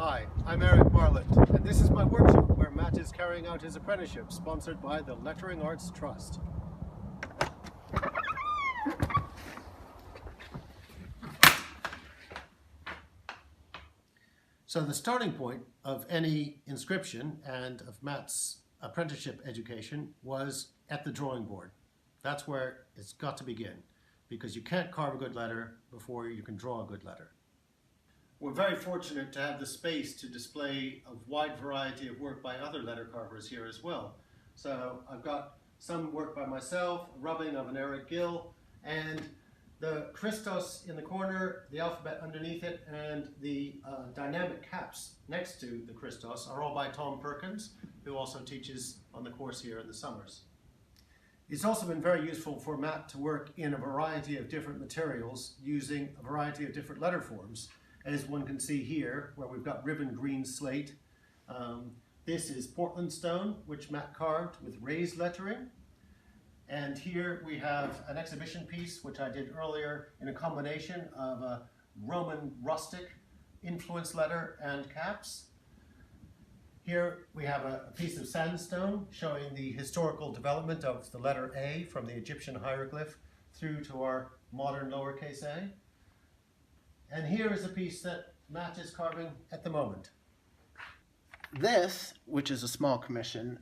Hi, I'm Eric Marland, and this is my workshop where Matt is carrying out his apprenticeship, sponsored by the Lettering Arts Trust. So the starting point of any inscription and of Matt's apprenticeship education was at the drawing board. That's where it's got to begin, because you can't carve a good letter before you can draw a good letter. We're very fortunate to have the space to display a wide variety of work by other letter carvers here as well. So I've got some work by myself, a rubbing of an Eric Gill, and the Christos in the corner, the alphabet underneath it, and the dynamic caps next to the Christos are all by Tom Perkins, who also teaches on the course here in the summers. It's also been very useful for Matt to work in a variety of different materials using a variety of different letter forms, as one can see here, where we've got ribbon green slate. This is Portland stone, which Matt carved with raised lettering. And here we have an exhibition piece, which I did earlier, in a combination of a Roman rustic influence letter and caps. Here we have a piece of sandstone showing the historical development of the letter A from the Egyptian hieroglyph through to our modern lowercase a. And here is a piece that Matt is carving at the moment. This, which is a small commission,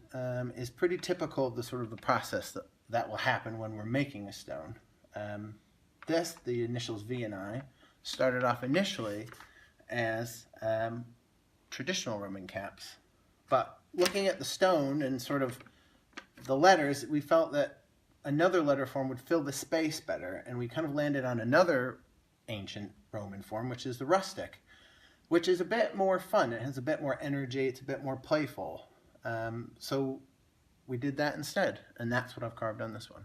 is pretty typical of the process that will happen when we're making a stone. This, the initials V and I, started off initially as traditional Roman caps. But looking at the stone and the letters, we felt that another letter form would fill the space better, and we kind of landed on another ancient Roman form, which is the rustic, which is a bit more fun. It has a bit more energy, it's a bit more playful. So we did that instead, and that's what I've carved on this one.